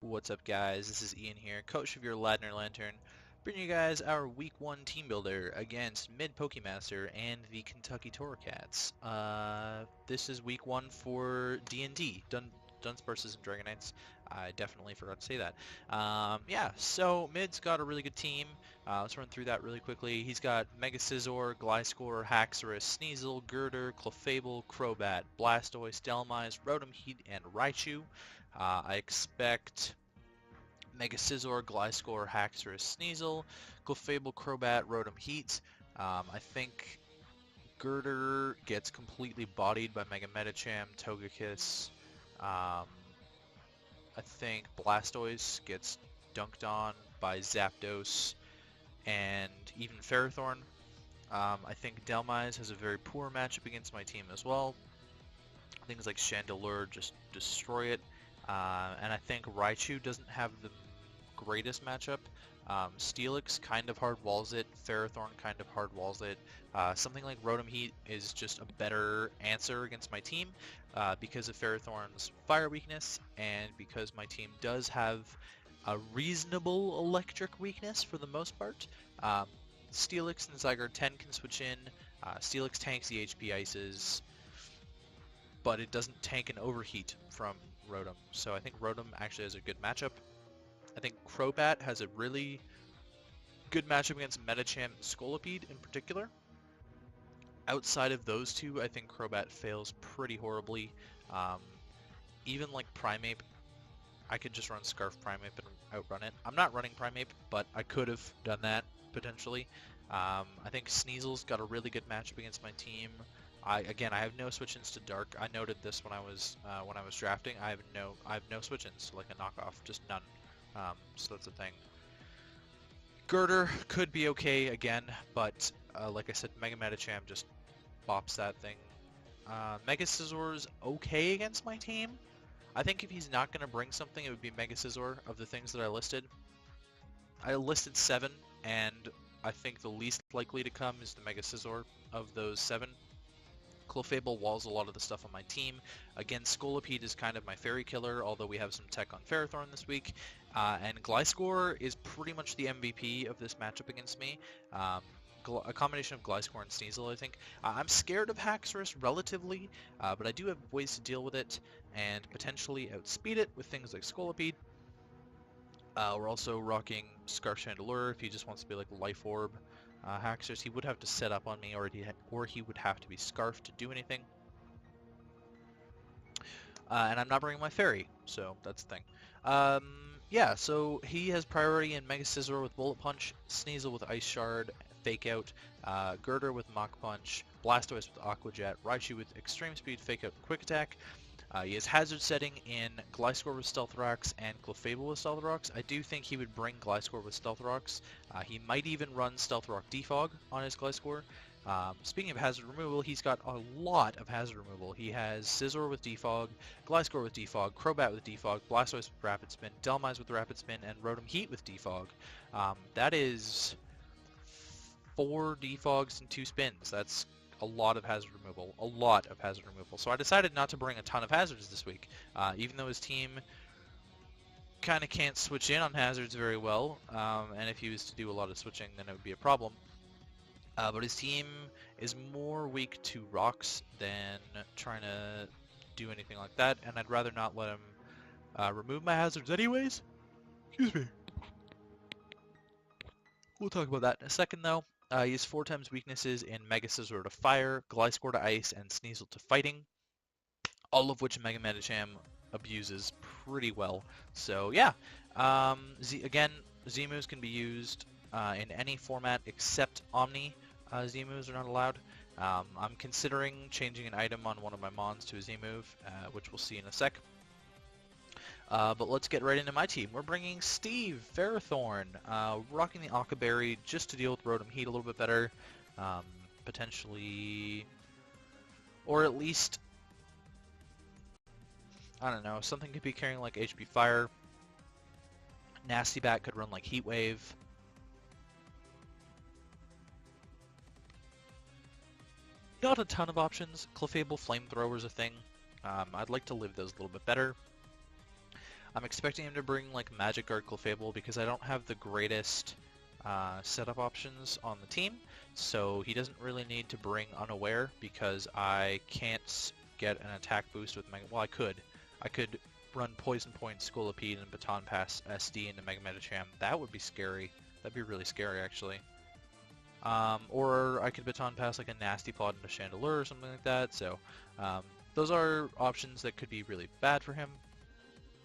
What's up, guys? This is Ian here, coach of your Ladner Lanturn, bringing you guys our Week 1 team builder against MidPokemaster and the Kentucky Torracats. This is Week 1 for DND, Dunsparces and Dragonites. I definitely forgot to say that. Yeah, so Mid's got a really good team. Let's run through that really quickly. He's got Mega Scizor, Gliscor, Haxorus, Sneasel, Girder, Clefable, Crobat, Blastoise, Dhelmise, Rotom Heat, and Raichu. I expect Mega Scizor, Gliscor, Haxorus, Sneasel, Clefable, Crobat, Rotom Heat. I think Girder gets completely bodied by Mega Medicham, Togekiss. I think Blastoise gets dunked on by Zapdos and even Ferrothorn. I think Dhelmise has a very poor matchup against my team as well. Things like Chandelure just destroy it. And I think Raichu doesn't have the greatest matchup. Steelix kind of hard walls it. Ferrothorn kind of hard walls it. Something like Rotom Heat is just a better answer against my team because of Ferrothorn's fire weakness and because my team does have a reasonable electric weakness for the most part. Steelix and Zygarde 10 can switch in. Steelix tanks the HP Ices, but it doesn't tank an overheat from Rotom. So I think Rotom actually has a good matchup. I think Crobat has a really good matchup against Medicham and Scolipede in particular. Outside of those two, I think Crobat fails pretty horribly. Even like Primeape, I could just run Scarf Primeape and outrun it. I'm not running Primeape, but I could have done that potentially. I think Sneasel's got a really good matchup against my team. I have no switch-ins to Dark. I noted this when I was drafting. I have no switch-ins, like a knockoff, just none. So that's the thing. Girder could be okay again, but like I said, Mega Medicham just bops that thing. Mega Scizor's okay against my team. I think if he's not going to bring something, it would be Mega Scizor of the things that I listed. I listed 7, and I think the least likely to come is the Mega Scizor of those 7. Clefable walls a lot of the stuff on my team. Again, Scolipede is kind of my fairy killer, although we have some tech on Ferrothorn this week. And Gliscor is pretty much the MVP of this matchup against me. A combination of Gliscor and Sneasel, I think. I'm scared of Haxorus relatively, but I do have ways to deal with it and potentially outspeed it with things like Scolipede. We're also rocking Scarf Chandelure if he just wants to be like Life Orb. Haxorus, he would have to set up on me, or he would have to be Scarfed to do anything. And I'm not bringing my Fairy, so that's the thing. Yeah, so he has priority in Mega Scizor with Bullet Punch, Sneasel with Ice Shard, Fake Out, Girder with Mach Punch, Blastoise with Aqua Jet, Raichu with Extreme Speed, Fake Out, and Quick Attack. He has Hazard setting in Gliscor with Stealth Rocks and Clefable with Stealth Rocks. I do think he would bring Gliscor with Stealth Rocks. He might even run Stealth Rock Defog on his Gliscor. Speaking of hazard removal, he's got a lot of hazard removal. He has Scizor with Defog, Gliscor with Defog, Crobat with Defog, Blastoise with Rapid Spin, Dhelmise with Rapid Spin, and Rotom Heat with Defog. That is 4 Defogs and 2 Spins. That's a lot of hazard removal. A lot of hazard removal. So I decided not to bring a ton of hazards this week. Even though his team kind of can't switch in on hazards very well, and if he was to do a lot of switching, then it would be a problem. But his team is more weak to rocks than trying to do anything like that, and I'd rather not let him remove my hazards anyways. Excuse me. We'll talk about that in a second, though. He has 4 times weaknesses in Mega Scizor to Fire, Gliscor to Ice, and Sneasel to Fighting, all of which Mega Medicham abuses pretty well. So yeah, again, Z-moves can be used in any format except Omni. Z-moves are not allowed. I'm considering changing an item on one of my Mons to a Z-move, which we'll see in a sec. But let's get right into my team. We're bringing Steve, Ferrothorn, rocking the Aqua Berry just to deal with Rotom Heat a little bit better. Potentially, or at least, I don't know, something could be carrying like HP Fire. Nasty Bat could run like Heat Wave. Not a ton of options. Clefable Flamethrower is a thing. I'd like to live those a little bit better. I'm expecting him to bring like Magic Guard Clefable because I don't have the greatest setup options on the team, so he doesn't really need to bring Unaware because I can't get an attack boost with Mega. Well, I could. I could run Poison Point, Scolipede, and Baton Pass SD into Mega Medicham. That would be scary. That'd be really scary, actually. Or I could Baton Pass like a Nasty Plot into Chandelure or something like that. So those are options that could be really bad for him.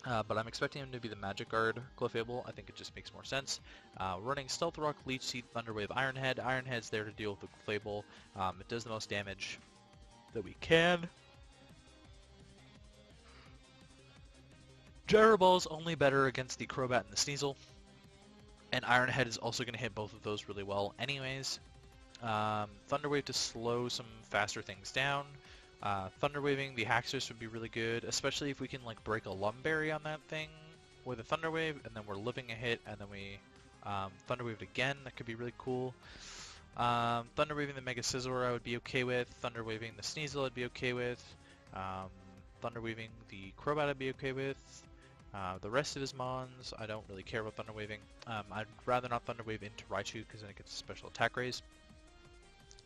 But I'm expecting him to be the Magic Guard Clefable. I think it just makes more sense. Running Stealth Rock, Leech Seed, Thunderwave, Ironhead. Ironhead's there to deal with the Clefable. It does the most damage that we can. Gyro Ball's only better against the Crobat and the Sneasel. And Ironhead is also going to hit both of those really well anyways. Thunderwave to slow some faster things down. Thunderwaving the Haxorus would be really good, especially if we can like break a Lumberry on that thing with a Thunderwave, and then we're living a hit, and then we Thunderwave again. That could be really cool. Thunderwaving the Mega Scizor I would be okay with. Thunderwaving the Sneasel I'd be okay with. Thunderwaving the Crobat I'd be okay with. The rest of his Mons, I don't really care about Thunderwaving. I'd rather not Thunderwave into Raichu because then it gets a special attack raise.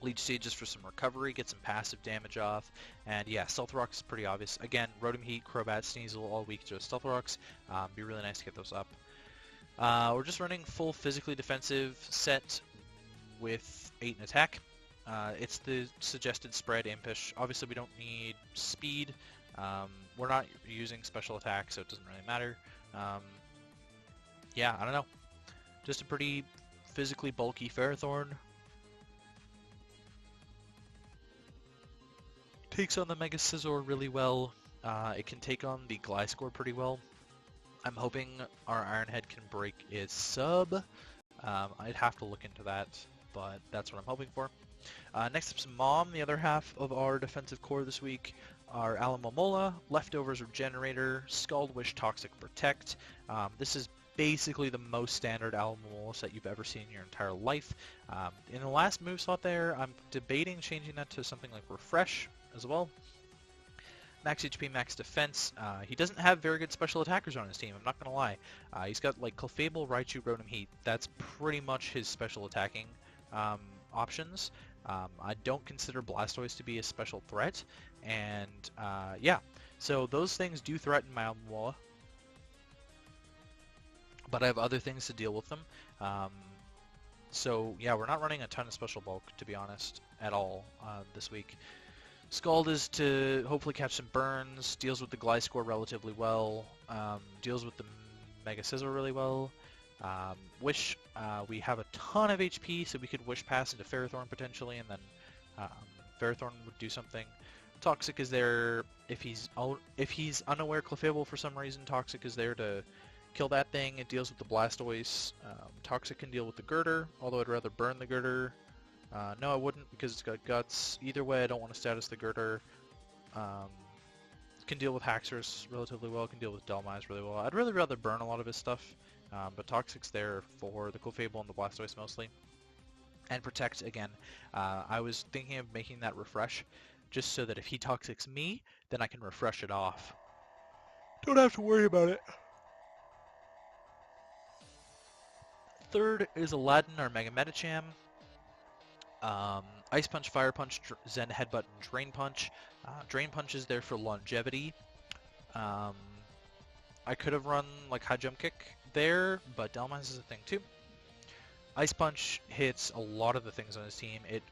Leech Seed just for some recovery, get some passive damage off. And yeah, Stealth Rocks is pretty obvious. Again, Rotom Heat, Crobat, Sneasel, all weak to Stealth Rocks. Be really nice to get those up. We're just running full physically defensive set with 8 in attack. It's the suggested spread Impish. Obviously we don't need speed. We're not using special attack, so it doesn't really matter. Yeah, I don't know. Just a pretty physically bulky Ferrothorn. Takes on the Mega Scizor really well. It can take on the Gliscor pretty well. I'm hoping our Ironhead can break its sub. I'd have to look into that, but that's what I'm hoping for. Next up's Mom, the other half of our defensive core this week. Our Alamomola, Leftovers Regenerator, Scald Wish, Toxic Protect. This is basically the most standard Alamomola set you've ever seen in your entire life. In the last move slot there, I'm debating changing that to something like Refresh as well. Max HP, max defense. He doesn't have very good special attackers on his team, I'm not going to lie. He's got like Clefable, Raichu, Rotom Heat. That's pretty much his special attacking options. I don't consider Blastoise to be a special threat, and yeah, so those things do threaten my Alamomola, but I have other things to deal with them. So yeah, we're not running a ton of special bulk, to be honest, at all this week. Scald is to hopefully catch some burns, deals with the Gliscor relatively well, deals with the Mega Scizor really well. Wish, we have a ton of HP, so we could Wish Pass into Ferrothorn potentially, and then Ferrothorn would do something. Toxic is there if he's unaware Clefable for some reason. Toxic is there to kill that thing. It deals with the Blastoise. Toxic can deal with the Girder, although I'd rather burn the Girder. No, I wouldn't because it's got Guts. Either way, I don't want to status the Girder. Can deal with Haxorus relatively well. Can deal with Dhelmise really well. I'd really rather burn a lot of his stuff. But Toxic's there for the Clefable and the Blastoise mostly. And Protect, again, I was thinking of making that Refresh, just so that if he Toxics me, then I can refresh it off. Don't have to worry about it. Third is Ladner, our Mega Medicham. Ice Punch, Fire Punch, Zen Headbutt, and Drain Punch. Drain Punch is there for longevity. I could have run like High Jump Kick there, but Dhelmise is a thing too. Ice Punch hits a lot of the things on his team. It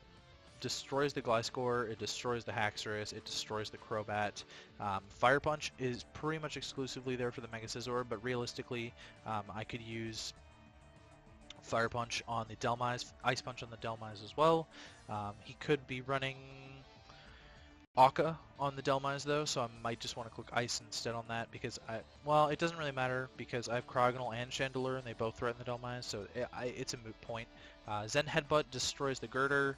destroys the Gliscor, it destroys the Haxorus, it destroys the Crobat. Fire Punch is pretty much exclusively there for the Mega Scizor, but realistically, I could use Fire Punch on the Dhelmise, Ice Punch on the Dhelmise as well. He could be running Aka on the Dhelmise though, so I might just want to click Ice instead on that because well, it doesn't really matter because I have Cryogonal and Chandelure and they both threaten the Dhelmise, so it's a moot point. Zen Headbutt destroys the Girder.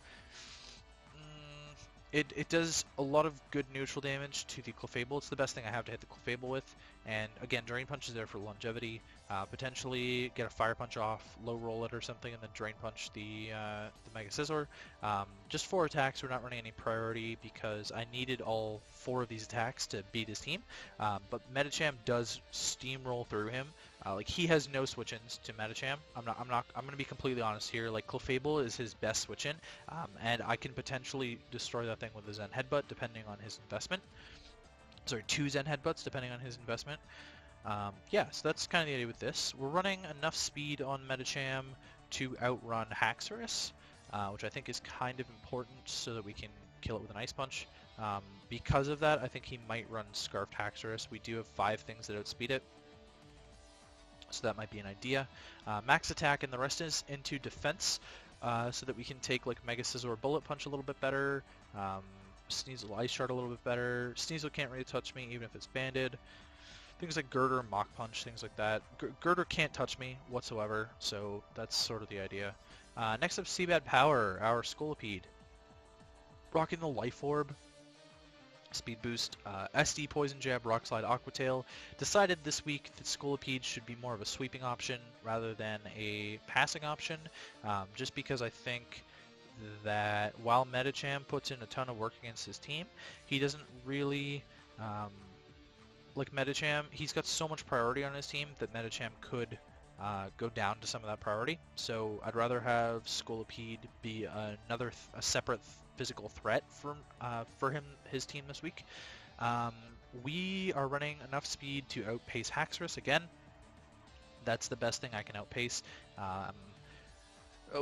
It does a lot of good neutral damage to the Clefable. It's the best thing I have to hit the Clefable with. And again, Drain Punch is there for longevity. Potentially get a Fire Punch off, low roll it or something, and then Drain Punch the Mega Scizor. Just 4 attacks. We're not running any priority because I needed all 4 of these attacks to beat his team. But Medicham does steamroll through him. Like he has no switch-ins to Medicham. I'm gonna be completely honest here. Like Clefable is his best switch-in, and I can potentially destroy that thing with a Zen Headbutt depending on his investment. Sorry, 2 Zen Headbutts depending on his investment. Yeah, so that's kind of the idea with this. We're running enough speed on Medicham to outrun Haxorus, which I think is kind of important so that we can kill it with an Ice Punch. Because of that, I think he might run Scarfed Haxorus. We do have 5 things that outspeed it, so that might be an idea. Max attack, and the rest is into defense, so that we can take like Mega Scizor Bullet Punch a little bit better, Sneasel Ice Shard a little bit better. Sneasel can't really touch me even if it's banded. Things like Girder, Mach Punch, things like that. Girder can't touch me whatsoever, so that's sort of the idea. Next up, Seabad Power, our Scolipede. Rocking the Life Orb, Speed Boost, SD, Poison Jab, Rock Slide, Aqua Tail. Decided this week that Scolipede should be more of a sweeping option rather than a passing option, just because I think that while Medicham puts in a ton of work against his team, he doesn't really... like Medicham, he's got so much priority on his team that Medicham could go down to some of that priority. So I'd rather have Scolipede be a separate physical threat for his team this week. We are running enough speed to outpace Haxorus again. That's the best thing I can outpace.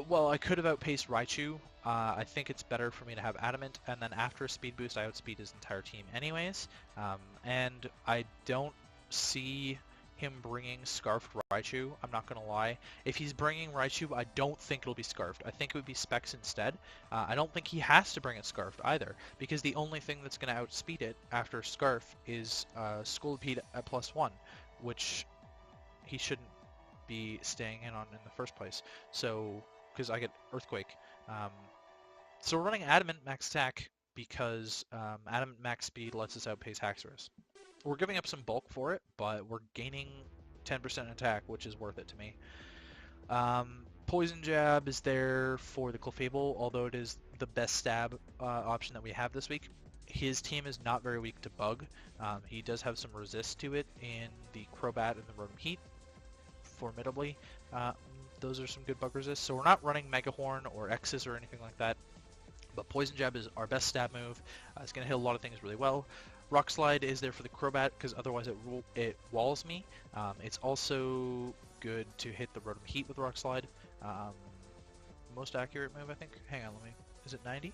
Well, I could have outpaced Raichu. I think it's better for me to have Adamant, and then after a speed boost, I outspeed his entire team anyways. And I don't see him bringing Scarfed Raichu, I'm not going to lie. If he's bringing Raichu, I don't think it'll be Scarfed. I think it would be Specs instead. I don't think he has to bring it Scarfed either, because the only thing that's going to outspeed it after Scarf is Scolipede at +1, which he shouldn't be staying in on in the first place. So, because I get Earthquake. So we're running Adamant Max Attack because Adamant Max Speed lets us outpace Haxorus. We're giving up some bulk for it, but we're gaining 10% attack, which is worth it to me. Poison Jab is there for the Clefable, although it is the best stab option that we have this week. His team is not very weak to Bug. He does have some resist to it in the Crobat and the Rotom Heat, formidably. Those are some good bug resists. So we're not running Mega Horn or X's or anything like that. But Poison Jab is our best stab move. It's going to hit a lot of things really well. Rock Slide is there for the Crobat because otherwise it walls me. It's also good to hit the Rotom Heat with Rock Slide. Most accurate move, I think. Hang on, is it 90?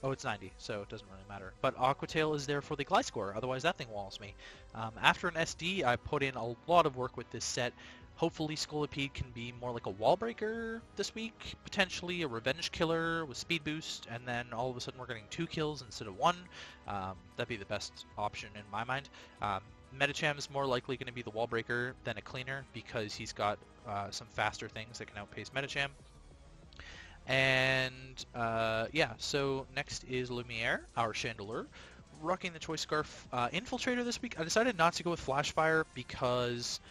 Oh, it's 90, so it doesn't really matter. But Aqua Tail is there for the Gliscor, otherwise that thing walls me. After an SD, I put in a lot of work with this set. Hopefully Scolipede can be more like a wall breaker this week, potentially a revenge killer with speed boost, and then all of a sudden we're getting 2 kills instead of 1. That'd be the best option in my mind. Medicham is more likely going to be the wall breaker than a cleaner because he's got some faster things that can outpace Medicham. And yeah, so next is Lumiere, our Chandelure, rocking the Choice Scarf. Infiltrator this week, I decided not to go with Flash Fire because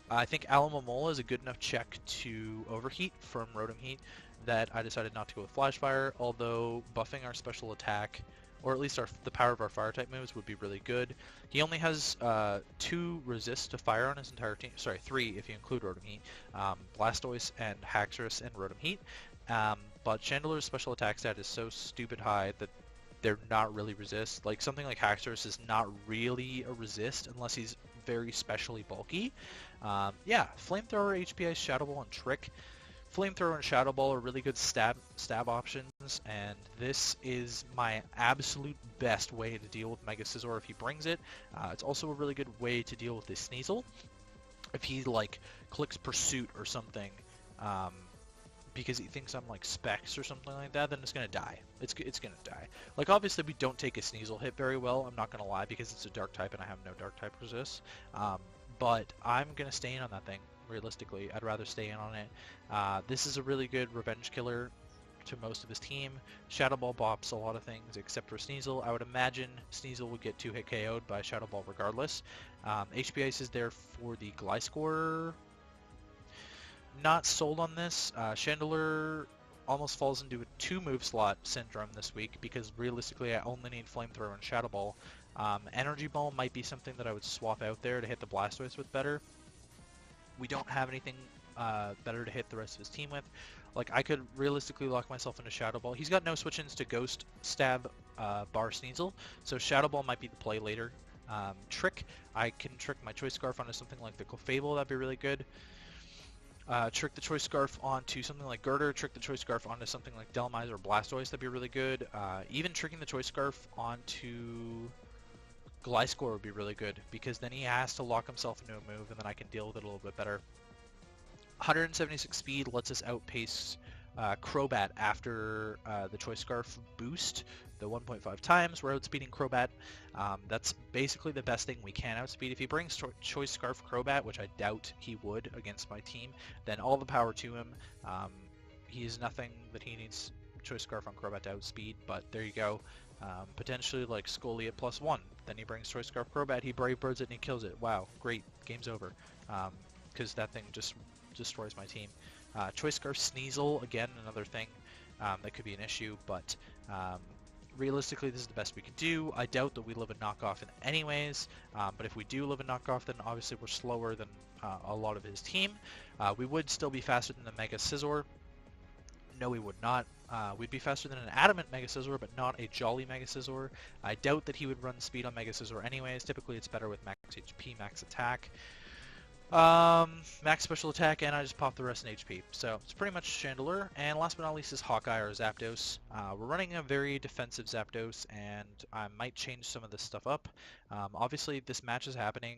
I think Alomomola is a good enough check to Overheat from Rotom Heat that I decided not to go with Flash Fire, although buffing our special attack, or at least the power of our Fire-type moves would be really good. He only has 2 resists to fire on his entire team. Sorry, 3 if you include Rotom Heat. Blastoise and Haxorus and Rotom Heat. But Chandelure's special attack stat is so stupid high that they're not really resist. Like something like Haxorus is not really a resist unless he's very specially bulky. Yeah, Flamethrower, HP Ice, Shadow Ball, and Trick. Flamethrower and Shadow Ball are really good stab options, and this is my absolute best way to deal with Mega Scizor if he brings it. It's also a really good way to deal with this Sneasel. If he like clicks Pursuit or something, because he thinks I'm like Specs or something like that, then it's gonna die. It's gonna die. Like obviously we don't take a Sneasel hit very well, I'm not gonna lie, because it's a Dark type and I have no Dark type resists. But I'm gonna stay in on that thing. Realistically, I'd rather stay in on it. This is a really good revenge killer to most of his team. Shadow Ball bops a lot of things except for Sneasel. I would imagine Sneasel would get 2-hit KO'd by Shadow Ball regardless. HP Ice is there for the Gliscor. Not sold on this. Chandelure almost falls into a 2-move slot syndrome this week because realistically I only need Flamethrower and Shadow Ball. Energy Ball might be something that I would swap out there to hit the Blastoise with better. We don't have anything better to hit the rest of his team with. Like, I could realistically lock myself into Shadow Ball. He's got no switch-ins to Ghost, Stab, Bar Sneasel, so Shadow Ball might be the play later. Trick, I can trick my Choice Scarf onto something like the Clefable, that'd be really good. Trick the Choice Scarf onto something like Girder, trick the Choice Scarf onto something like Delmise or Blastoise, that'd be really good. Even tricking the Choice Scarf onto Gliscor would be really good, because then he has to lock himself into a move, and then I can deal with it a little bit better. 176 speed lets us outpace Crobat after the Choice Scarf boost, the 1.5 times. We're outspeeding Crobat. That's basically the best thing we can outspeed. If he brings Choice Scarf Crobat, which I doubt he would against my team, then all the power to him. He is nothing that he needs Choice Scarf on Crobat to outspeed, but there you go. Potentially like Scully at +1. Then he brings Choice Scarf Crobat, he Brave Birds it, and he kills it. Wow, great. Game's over. Because that thing just destroys my team. Choice Scarf Sneasel, again, another thing that could be an issue, but realistically this is the best we can do. I doubt that we live a knockoff in anyways, but if we do live a knockoff, then obviously we're slower than a lot of his team. We would still be faster than the Mega Scizor. No, we would not. We'd be faster than an Adamant Mega Scizor, but not a Jolly Mega Scizor. I doubt that he would run speed on Mega Scizor anyways. Typically it's better with max HP, max attack. Max special attack, and I just pop the rest in HP. So it's pretty much Chandelure, and last but not least is Hawkeye or Zapdos. We're running a very defensive Zapdos, and I might change some of this stuff up. Obviously this match is happening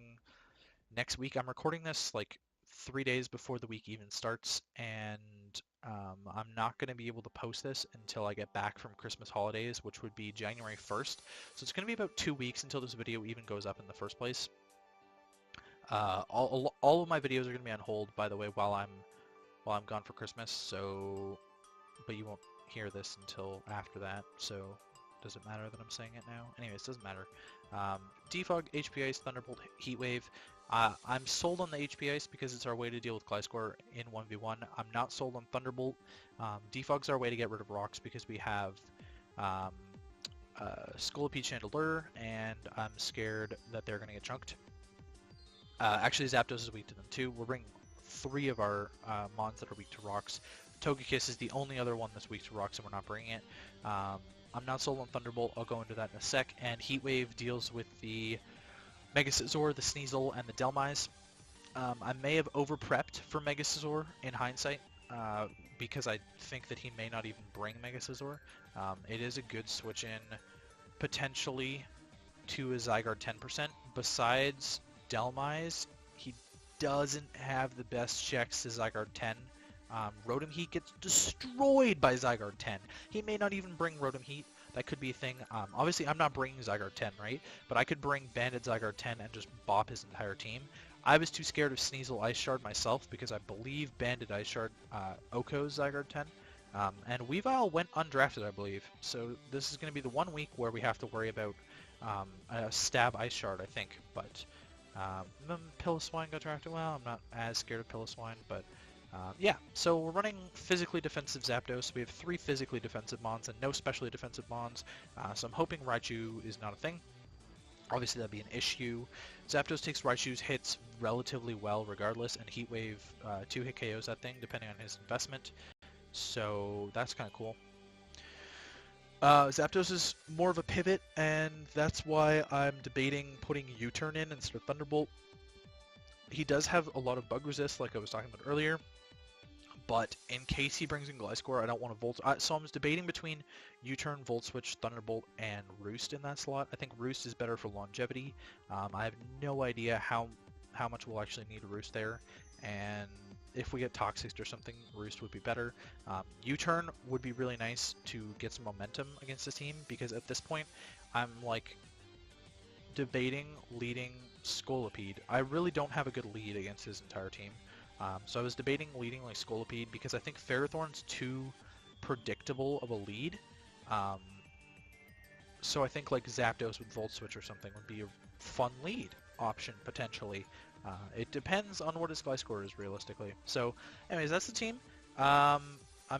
next week. I'm recording this like 3 days before the week even starts, and I'm not going to be able to post this until I get back from Christmas holidays, which would be January 1st. So it's going to be about 2 weeks until this video even goes up in the first place. All of my videos are going to be on hold, by the way, while I'm gone for Christmas. So, but you won't hear this until after that. So, does it matter that I'm saying it now? Anyways, it doesn't matter. Defog, HP Ice, Thunderbolt, Heat Wave. I'm sold on the HP Ice because it's our way to deal with Gliscor in 1v1. I'm not sold on Thunderbolt. Defog's our way to get rid of rocks because we have Scolipede Chandelure, and I'm scared that they're going to get chunked. Actually, Zapdos is weak to them too. We're bringing 3 of our Mons that are weak to rocks. Togekiss is the only other one that's weak to rocks, and we're not bringing it. I'm not sold on Thunderbolt. I'll go into that in a sec. And Heat Wave deals with the Mega Scizor, the Sneasel, and the Delmise. I may have over-prepped for Mega Scizor in hindsight, because I think that he may not even bring Mega Scizor. It is a good switch-in, potentially, to a Zygarde 10%. Besides Delmise, he doesn't have the best checks to Zygarde 10. Rotom Heat gets destroyed by Zygarde 10. He may not even bring Rotom Heat. That could be a thing. Obviously, I'm not bringing Zygarde 10, right? But I could bring Banded Zygarde 10 and just bop his entire team. I was too scared of Sneasel Ice Shard myself because I believe Banded Ice Shard Oko's Zygarde 10. And Weavile went undrafted, I believe. So this is going to be the 1 week where we have to worry about a Stab Ice Shard, I think. But Piloswine got drafted. Well, I'm not as scared of Piloswine, but yeah. So we're running physically defensive Zapdos. We have 3 physically defensive Mons and no specially defensive Mons. So I'm hoping Raichu is not a thing. Obviously that'd be an issue. Zapdos takes Raichu's hits relatively well regardless, and Heat Wave 2-hit KOs that thing depending on his investment. So that's kind of cool. Zapdos is more of a pivot, and that's why I'm debating putting U-turn in instead of Thunderbolt. He does have a lot of bug resist, like I was talking about earlier, but in case he brings in Gliscor, I don't want to Volt. So I'm debating between U-turn, Volt Switch, Thunderbolt, and Roost in that slot. I think Roost is better for longevity. I have no idea how much we'll actually need a Roost there, and if we get Toxic or something, Roost would be better. U-turn would be really nice to get some momentum against this team, because at this point, I'm like debating leading Scolipede. I really don't have a good lead against his entire team. So I was debating leading like Scolipede because I think Ferrothorn's too predictable of a lead. Um, so I think like Zapdos with Volt Switch or something would be a fun lead option potentially. It depends on what his Gliscor is realistically. So anyways, that's the team. I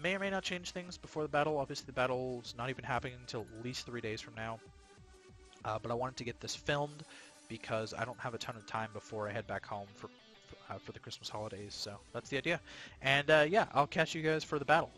may or may not change things before the battle. Obviously the battle's not even happening until at least 3 days from now. But I wanted to get this filmed because I don't have a ton of time before I head back home for the Christmas holidays. So that's the idea. And yeah, I'll catch you guys for the battle.